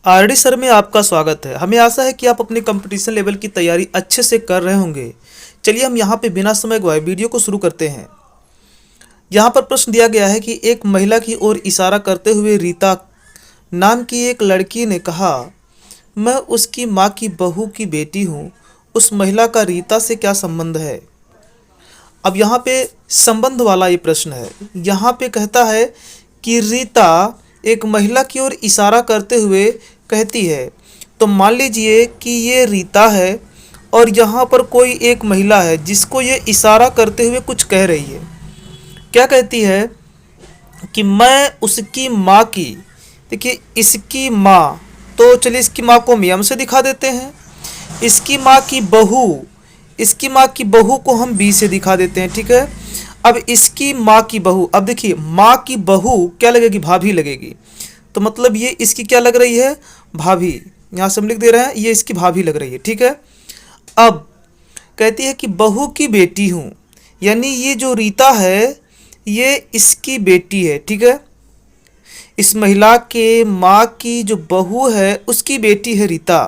RD sir में आपका स्वागत है। हमें आशा है कि आप अपने कंपटीशन लेवल की तैयारी अच्छे से कर रहे होंगे। चलिए हम यहाँ पे बिना समय गवाए वीडियो को शुरू करते हैं। यहाँ पर प्रश्न दिया गया है कि एक महिला की ओर इशारा करते हुए रीता नाम की एक लड़की ने कहा, मैं उसकी माँ की बहू की बेटी हूँ। उस महिला का रीता से क्या संबंध है? अब यहाँ पे संबंध वाला ये प्रश्न है। यहाँ पे कहता है कि रीता एक महिला की ओर इशारा करते हुए कहती है। तो मान लीजिए कि ये रीता है और यहाँ पर कोई एक महिला है जिसको ये इशारा करते हुए कुछ कह रही है। क्या कहती है कि मैं उसकी माँ की, देखिए इसकी माँ, तो चलिए इसकी माँ को हम यम से दिखा देते हैं। इसकी माँ की बहू, इसकी माँ की बहू को हम बी से दिखा देते हैं, ठीक है। अब इसकी माँ की बहू, अब देखिए माँ की बहू क्या लगेगी? भाभी लगेगी। तो मतलब ये इसकी क्या लग रही है? भाभी। यहाँ से हम लिख दे रहे हैं ये इसकी भाभी लग रही है, ठीक है। अब कहती है कि बहू की बेटी हूँ, यानी ये जो रीता है ये इसकी बेटी है, ठीक है। इस महिला के माँ की जो बहू है उसकी बेटी है रीता।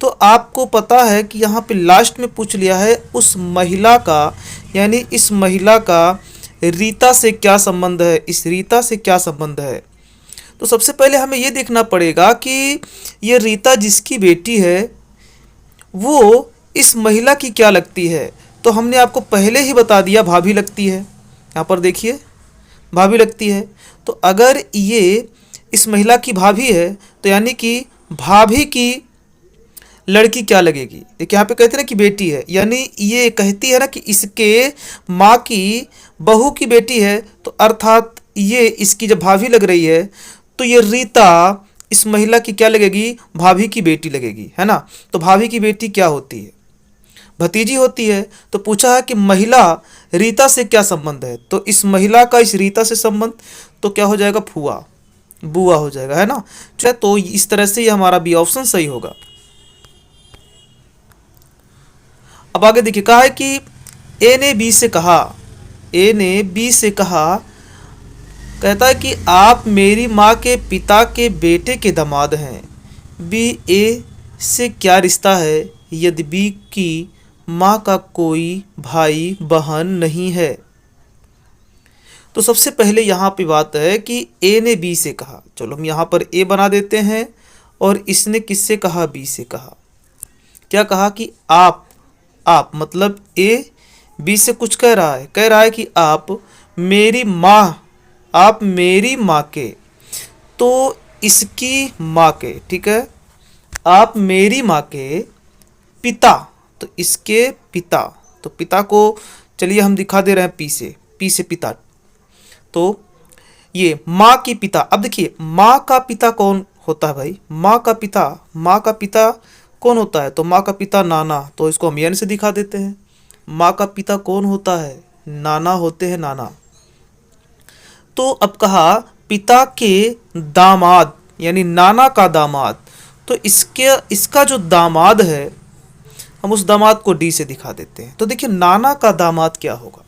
तो आपको पता है कि यहाँ पे लास्ट में पूछ लिया है उस महिला का, यानी इस महिला का रीता से क्या संबंध है, इस रीता से क्या संबंध है। तो सबसे पहले हमें ये देखना पड़ेगा कि ये रीता जिसकी बेटी है वो इस महिला की क्या लगती है। तो हमने आपको पहले ही बता दिया भाभी लगती है। यहाँ पर देखिए भाभी लगती है। तो अगर ये इस महिला की भाभी है तो यानी कि भाभी की लड़की क्या लगेगी? देखिए यहाँ पे कहते हैं ना कि बेटी है, यानी ये कहती है ना कि इसके माँ की बहू की बेटी है, तो अर्थात ये इसकी जब भाभी लग रही है तो ये रीता इस महिला की क्या लगेगी? भाभी की बेटी लगेगी, है ना। तो भाभी की बेटी क्या होती है? भतीजी होती है। तो पूछा है कि महिला रीता से क्या संबंध है, तो इस महिला का इस रीता से संबंध तो क्या हो जाएगा? फूआ, बुआ हो जाएगा, है ना। तो इस तरह से ये हमारा बी ऑप्शन सही होगा। अब आगे देखिए, कहा है कि ए ने बी से कहा, ए ने बी से कहा, कहता है कि आप मेरी माँ के पिता के बेटे के दामाद हैं। बी ए से क्या रिश्ता है यदि बी की माँ का कोई भाई बहन नहीं है? तो सबसे पहले यहाँ पे बात है कि ए ने बी से कहा। चलो हम यहाँ पर ए बना देते हैं और इसने किससे कहा? बी से कहा। क्या कहा कि आप मतलब ए बी से कुछ कह रहा है, कह रहा है कि आप मेरी माँ, आप मेरी माँ के, तो इसकी माँ के, ठीक है, आप मेरी माँ के पिता, तो इसके पिता, तो पिता को चलिए हम दिखा दे रहे हैं पी से पिता। तो ये माँ की पिता। अब देखिए माँ का पिता कौन होता है भाई? माँ का पिता, माँ का पिता कौन होता है? तो माँ का पिता नाना, तो इसको हम एन से दिखा देते हैं। माँ का पिता कौन होता है? नाना होते हैं, नाना। तो अब कहा पिता के दामाद, यानी नाना का दामाद, तो इसका जो दामाद है हम उस दामाद को डी से दिखा देते हैं। तो देखिए नाना का दामाद क्या होगा।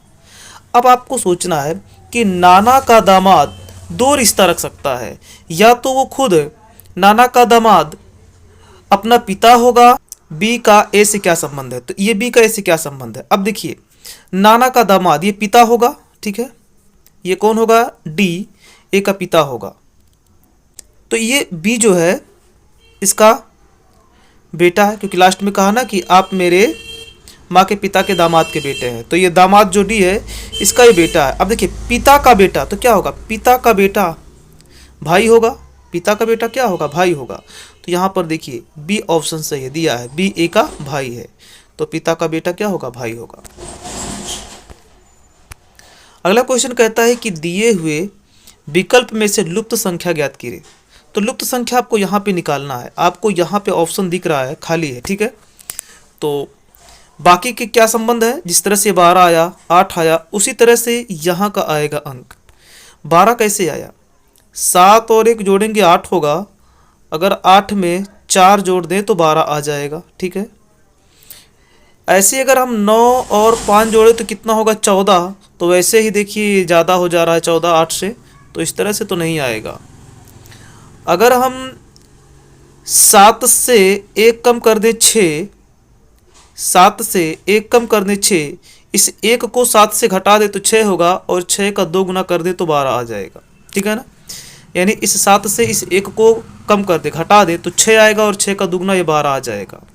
अब आपको सोचना है कि नाना का दामाद दो रिश्ता रख सकता है, या तो वो खुद नाना का दामाद अपना पिता होगा। बी का ए से क्या संबंध है? तो ये बी का ए से क्या संबंध है? अब देखिए नाना का दामाद ये पिता होगा, ठीक है। ये कौन होगा? डी, ए का पिता होगा। तो ये बी जो है इसका बेटा है, क्योंकि लास्ट में कहा ना कि आप मेरे माँ के पिता के दामाद के बेटे हैं। तो ये दामाद जो डी है इसका ये बेटा है। अब देखिए पिता का बेटा तो क्या होगा? पिता का बेटा भाई होगा। पिता का बेटा क्या होगा? भाई होगा। तो यहाँ पर देखिए बी ऑप्शन सही है, दिया है बी ए का भाई है, तो पिता का बेटा क्या होगा? भाई होगा। अगला क्वेश्चन कहता है कि दिए हुए विकल्प में से लुप्त संख्या ज्ञात कीजिए। तो लुप्त संख्या आपको यहाँ पे निकालना है। आपको यहाँ पे ऑप्शन दिख रहा है खाली है, ठीक है। तो बाकी के क्या संबंध है? जिस तरह से 12 आया, 8 आया, उसी तरह से यहाँ का आएगा अंक। 12 कैसे आया? 7 और 1 जोड़ेंगे 8 होगा। अगर 8 में 4 जोड़ दें तो 12 आ जाएगा, ठीक है। ऐसे अगर हम 9 और 5 जोड़े तो कितना होगा? 14। तो वैसे ही देखिए ज़्यादा हो जा रहा है 14 8 से, तो इस तरह से तो नहीं आएगा। अगर हम 7 से 1 कम कर दें 6, 7 से 1 कम कर दें 6, इस 1 को 7 से घटा दे तो 6 होगा, और 6 का 2 गुना कर दे तो 12 आ जाएगा। ठीक है ना, यानी इस 7 से इस 1 को कम कर दे, घटा दे तो 6 आएगा, और 6 का दुगना ये 12 आ जाएगा।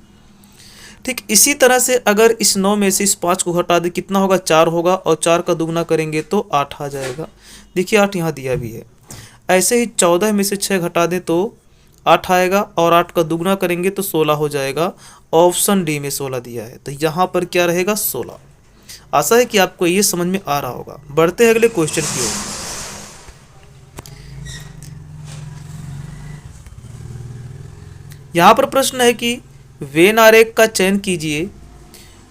ठीक इसी तरह से अगर इस 9 में से इस 5 को घटा दे, कितना होगा, 4 होगा, और 4 का दुगना करेंगे तो 8 आ जाएगा। देखिए 8 यहाँ दिया भी है। ऐसे ही 14 में से 6 घटा दें तो 8 आएगा, और 8 का दुगना करेंगे तो 16 हो जाएगा। ऑप्शन डी में 16 दिया है, तो यहाँ पर क्या रहेगा, 16। आशा है कि आपको ये समझ में आ रहा होगा। बढ़ते हैं अगले क्वेश्चन की ओर। यहाँ पर प्रश्न है कि वेन आरेख का चयन कीजिए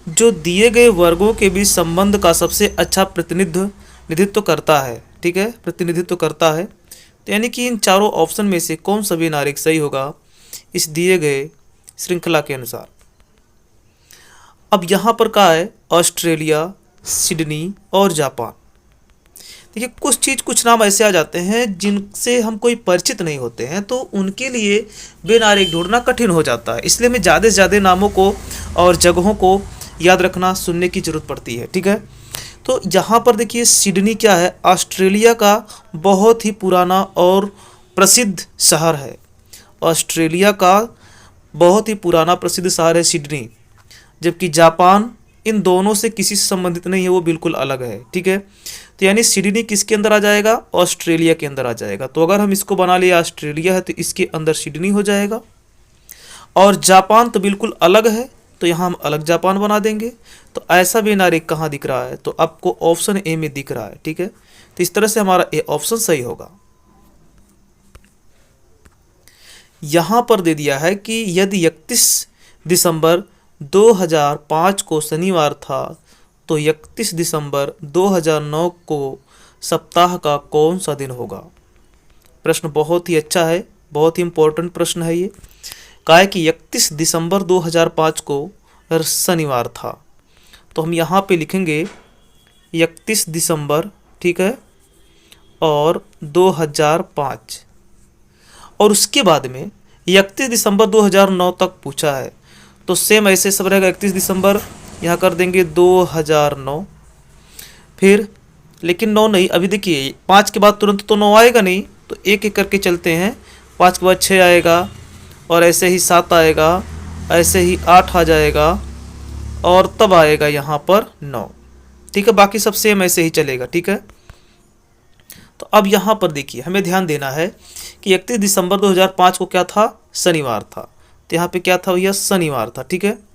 जो दिए गए वर्गों के बीच संबंध का सबसे अच्छा प्रतिनिधित्व करता है। ठीक है, प्रतिनिधित्व करता है, तो यानी कि इन चारों ऑप्शन में से कौन सा वेन आरेख सही होगा इस दिए गए श्रृंखला के अनुसार। अब यहाँ पर क्या है, ऑस्ट्रेलिया, सिडनी और जापान। देखिए कुछ नाम ऐसे आ जाते हैं जिनसे हम कोई परिचित नहीं होते हैं, तो उनके लिए वेन आरेख ढूंढना कठिन हो जाता है। इसलिए हमें ज़्यादा से ज़्यादा नामों को और जगहों को याद रखना, सुनने की ज़रूरत पड़ती है। ठीक है, तो यहाँ पर देखिए सिडनी क्या है, ऑस्ट्रेलिया का बहुत ही पुराना और प्रसिद्ध शहर है। ऑस्ट्रेलिया का बहुत ही पुराना प्रसिद्ध शहर है सिडनी, जबकि जापान इन दोनों से किसी से संबंधित नहीं है, वो बिल्कुल अलग है। ठीक है, तो यानी सिडनी किसके अंदर आ जाएगा, ऑस्ट्रेलिया के अंदर आ जाएगा। तो अगर हम इसको बना लिया ऑस्ट्रेलिया है तो इसके अंदर सिडनी हो जाएगा, और जापान तो बिल्कुल अलग है, तो यहाँ हम अलग जापान बना देंगे। तो ऐसा वेन आरेख कहाँ दिख रहा है, तो आपको ऑप्शन ए में दिख रहा है। ठीक है, तो इस तरह से हमारा ए ऑप्शन सही होगा। यहाँ पर दे दिया है कि यदि 31 दिसंबर 2005 को शनिवार था तो 31 दिसंबर 2009 को सप्ताह का कौन सा दिन होगा। प्रश्न बहुत ही अच्छा है, बहुत ही इम्पोर्टेंट प्रश्न है ये। कहा है कि 31 दिसंबर 2005 को शनिवार था, तो हम यहाँ पे लिखेंगे 31 दिसंबर, ठीक है, और 2005, और उसके बाद में 31 दिसंबर 2009 तक पूछा है, तो सेम ऐसे सब रहेगा। 31 दिसंबर यहाँ कर देंगे 2009, फिर लेकिन 9 नहीं, अभी देखिए 5 के बाद तुरंत तो 9 आएगा नहीं, तो एक एक करके चलते हैं। 5 के बाद 6 आएगा, और ऐसे ही 7 आएगा, ऐसे ही 8 आ जाएगा, और तब आएगा यहाँ पर 9। ठीक है, बाकी सब सेम ऐसे ही चलेगा। ठीक है, तो अब यहाँ पर देखिए हमें ध्यान देना है कि 31 दिसंबर 2005 को क्या था, शनिवार था, तो यहाँ पे क्या था भैया, शनिवार था। ठीक है,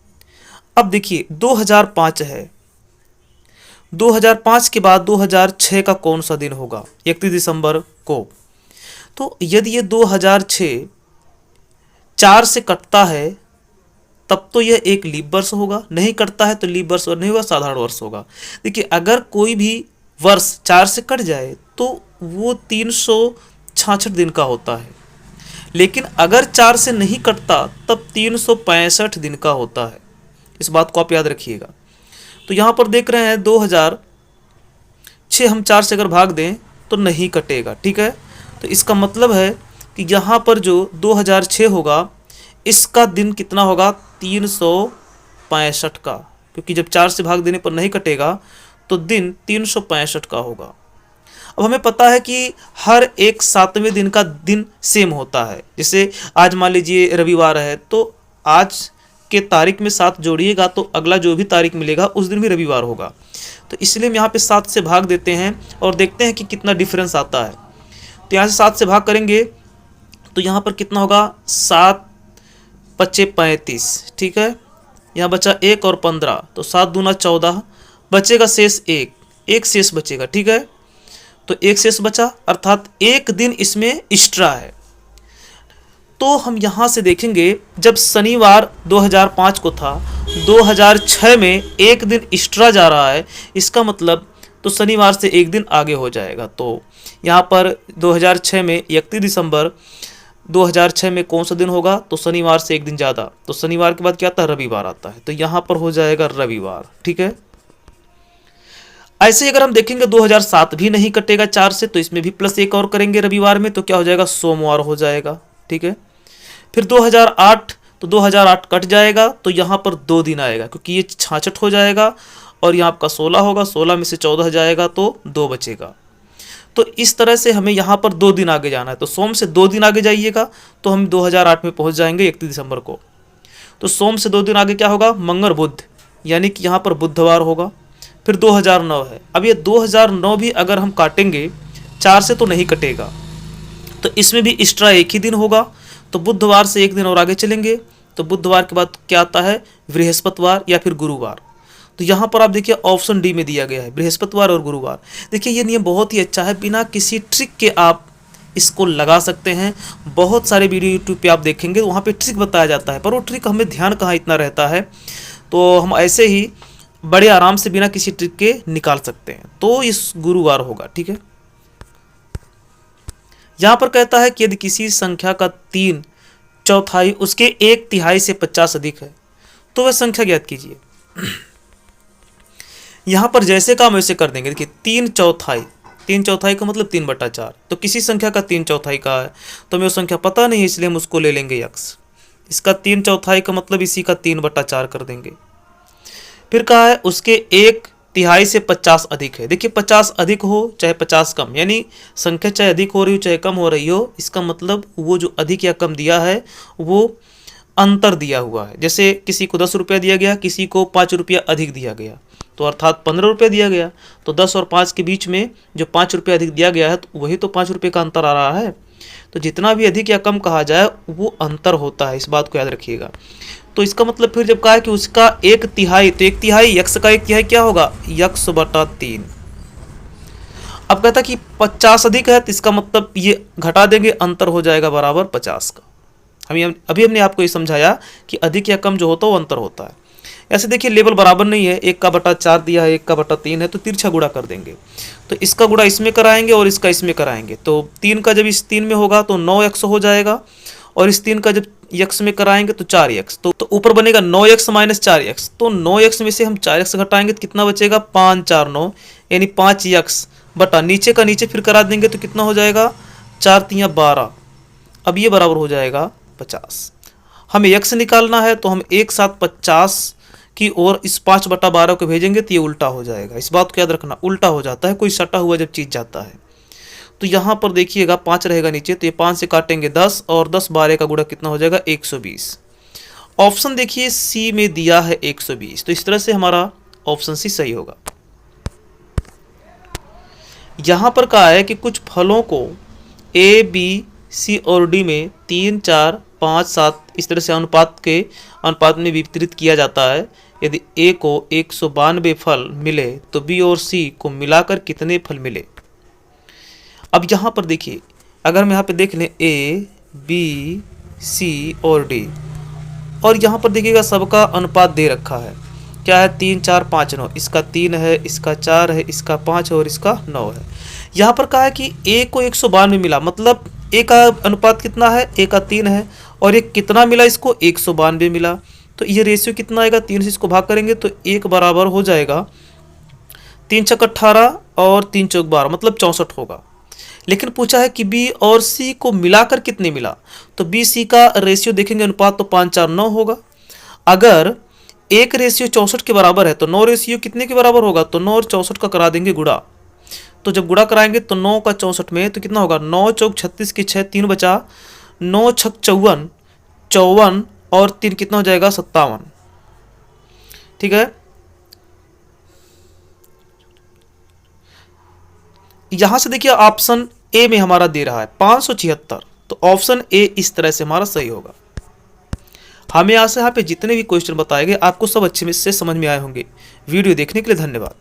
अब देखिए 2005 है, 2005 के बाद 2006 का कौन सा दिन होगा 31 दिसंबर को। तो यदि ये 2006 4 से कटता है तब तो यह एक लीप वर्ष होगा, नहीं कटता है तो लीप वर्ष नहीं होगा, साधारण वर्ष होगा। देखिए अगर कोई भी वर्ष 4 से कट जाए तो वो 366 दिन का होता है, लेकिन अगर 4 से नहीं कटता तब 365 दिन का होता है। इस बात को आप याद रखिएगा। तो यहाँ पर देख रहे हैं 2006 हम 4 से अगर भाग दें तो नहीं कटेगा। ठीक है, तो इसका मतलब है कि यहाँ पर जो 2006 होगा इसका दिन कितना होगा, 365 का, क्योंकि जब 4 से भाग देने पर नहीं कटेगा तो दिन 365 का होगा। अब हमें पता है कि हर एक 7वें दिन का दिन सेम होता है। जैसे आज मान लीजिए रविवार है, तो आज के तारीख में 7 जोड़िएगा तो अगला जो भी तारीख मिलेगा उस दिन भी रविवार होगा। तो इसलिए हम यहाँ पे 7 से भाग देते हैं और देखते हैं कि कितना डिफरेंस आता है। तो यहाँ से 7 से भाग करेंगे तो यहाँ पर कितना होगा, 7 पच्चे 35। ठीक है, यहाँ बचा 1 और 15, तो 7 दूना 14, बचेगा शेष 1 शेष बचेगा। ठीक है, तो 1 शेष बचा, अर्थात एक दिन इसमें एक्स्ट्रा है। तो हम यहाँ से देखेंगे जब शनिवार 2005 को था, 2006 में एक दिन एक्स्ट्रा जा रहा है, इसका मतलब तो शनिवार से एक दिन आगे हो जाएगा। तो यहाँ पर 2006 में 31 दिसंबर 2006 में कौन सा दिन होगा, तो शनिवार से एक दिन ज़्यादा, तो शनिवार के बाद क्या आता है, रविवार आता है, तो यहाँ पर हो जाएगा रविवार। ठीक है, ऐसे ही अगर हम देखेंगे 2007 भी नहीं कटेगा 4 से, तो इसमें भी +1 और करेंगे रविवार में, तो क्या हो जाएगा, सोमवार हो जाएगा। ठीक है, फिर 2008, तो 2008 कट जाएगा तो यहाँ पर 2 दिन आएगा क्योंकि ये 66 हो जाएगा और यहाँ आपका 16 होगा, 16 में से 14 जाएगा तो 2 बचेगा। तो इस तरह से हमें यहाँ पर 2 दिन आगे जाना है। तो सोम से 2 दिन आगे जाइएगा तो हम 2008 में पहुँच जाएंगे 31 दिसंबर को। तो सोम से 2 दिन आगे क्या होगा, मंगल बुध, यानी कि यहाँ पर बुधवार होगा। फिर 2009 है। अब ये 2009 भी अगर हम काटेंगे 4 से तो नहीं कटेगा, तो इसमें भी एक्स्ट्रा एक ही दिन होगा। तो बुधवार से एक दिन और आगे चलेंगे तो बुधवार के बाद क्या आता है, बृहस्पतिवार या फिर गुरुवार। तो यहाँ पर आप देखिए ऑप्शन डी में दिया गया है बृहस्पतिवार और गुरुवार। देखिए ये नियम बहुत ही अच्छा है, बिना किसी ट्रिक के आप इसको लगा सकते हैं। बहुत सारे वीडियो यूट्यूब पे आप देखेंगे वहाँ पे ट्रिक बताया जाता है, पर वो ट्रिक हमें ध्यान कहाँ इतना रहता है। तो हम ऐसे ही बड़े आराम से बिना किसी ट्रिक के निकाल सकते हैं। तो इस गुरुवार होगा, ठीक है। यहाँ पर कहता है कि यदि किसी संख्या का 3/4 उसके 1/3 से 50 अधिक है तो वह संख्या ज्ञात कीजिए। यहाँ पर जैसे काम वैसे कर देंगे। देखिए 3/4 का मतलब 3/4। तो किसी संख्या का 3/4 का है तो हमें वो संख्या पता नहीं है, इसलिए हम उसको ले लेंगे x। इसका 3/4 का मतलब इसी का 3/4 कर देंगे। फिर कहा है उसके 1/3 से 50 अधिक है। देखिए 50 अधिक हो चाहे 50 कम, यानी संख्या चाहे अधिक हो रही हो चाहे कम हो रही हो, इसका मतलब वो जो अधिक या कम दिया है वो अंतर दिया हुआ है। जैसे किसी को 10 रुपया दिया गया, किसी को 5 रुपया अधिक दिया गया, तो अर्थात 15 रुपये दिया गया। तो 10 और 5 के बीच में जो 5 रुपये अधिक दिया गया है तो वही तो 5 रुपये का अंतर आ रहा है। तो जितना भी अधिक या कम कहा जाए वो अंतर होता है, इस बात को याद रखिएगा। तो इसका मतलब फिर जब कहा है कि उसका 1/3, तो 1/3 x का 1/3 क्या होगा, x/3। अब कहता कि 50 अधिक है तो इसका मतलब ये घटा देंगे, अंतर हो जाएगा बराबर 50 का। अभी हमने आपको ये समझाया कि अधिक या कम जो होता है वो अंतर होता है। ऐसे देखिए लेवल बराबर नहीं है, 1/4 दिया है, 1/3 है, तो तिरछा गुणा कर देंगे। तो इसका गुणा इसमें कराएंगे और इसका इसमें कराएंगे। तो 3 का जब इस 3 में होगा तो 9x हो जाएगा, और इस 3 का जब x में कराएंगे तो 4x। तो ऊपर बनेगा 9x - 4x। तो 9x में से हम 4x घटाएंगे तो कितना बचेगा, 5 4 9, यानी 5x बटा नीचे का नीचे फिर करा देंगे तो कितना हो जाएगा, 4 3 12। अब ये बराबर हो जाएगा 50। हमें x निकालना है तो हम एक साथ 50 की ओर इस 5/12 को भेजेंगे तो ये उल्टा हो जाएगा। इस बात को याद रखना, उल्टा हो जाता है कोई सटा हुआ जब चीज जाता है। तो यहाँ पर देखिएगा 5 रहेगा नीचे, तो ये 5 से काटेंगे 10, और 10 12 का गुणा कितना हो जाएगा, 120। ऑप्शन देखिए सी में दिया है 120, तो इस तरह से हमारा ऑप्शन सी सही होगा। यहाँ पर कहा है कि कुछ फलों को ए बी सी और डी में 3 4 5 7 इस तरह से अनुपात में वितरित किया जाता है। यदि ए को 192 फल मिले तो बी और सी को मिलाकर कितने फल मिले। अब यहाँ पर देखिए, अगर हम यहाँ पे देख लें ए बी सी और डी, और यहाँ पर देखिएगा सबका अनुपात दे रखा है, क्या है, 3 4 5 9। इसका 3 है, इसका 4 है, इसका 5 है और इसका 9 है। यहाँ पर कहा है कि ए को 192 मिला, मतलब ए का अनुपात कितना है, ए का 3 है, और ये कितना मिला इसको, 192 मिला। तो ये रेशियो कितना आएगा, 3 से इसको भाग करेंगे तो 1 बराबर हो जाएगा 3 6 18 और 3 4 12, मतलब 64 होगा। लेकिन पूछा है कि बी और सी को मिलाकर कितने मिला, तो बी सी का रेशियो देखेंगे अनुपात तो 5 4 9 होगा। अगर एक रेशियो 64 के बराबर है तो 9 रेशियो कितने के बराबर होगा, तो 9 और 64 का करा देंगे गुणा। तो जब गुणा कराएंगे तो 9 का 64 में तो कितना होगा, 9 चौक 36 के 6 3 बचा, 9 छक 54, 54 और 3 कितना हो जाएगा, 57। ठीक है, यहां से देखिए ऑप्शन ए में हमारा दे रहा है 576, तो ऑप्शन ए इस तरह से हमारा सही होगा। हमें यहाँ से यहाँ पे जितने भी क्वेश्चन बताए गए आपको सब अच्छे से समझ में आए होंगे। वीडियो देखने के लिए धन्यवाद।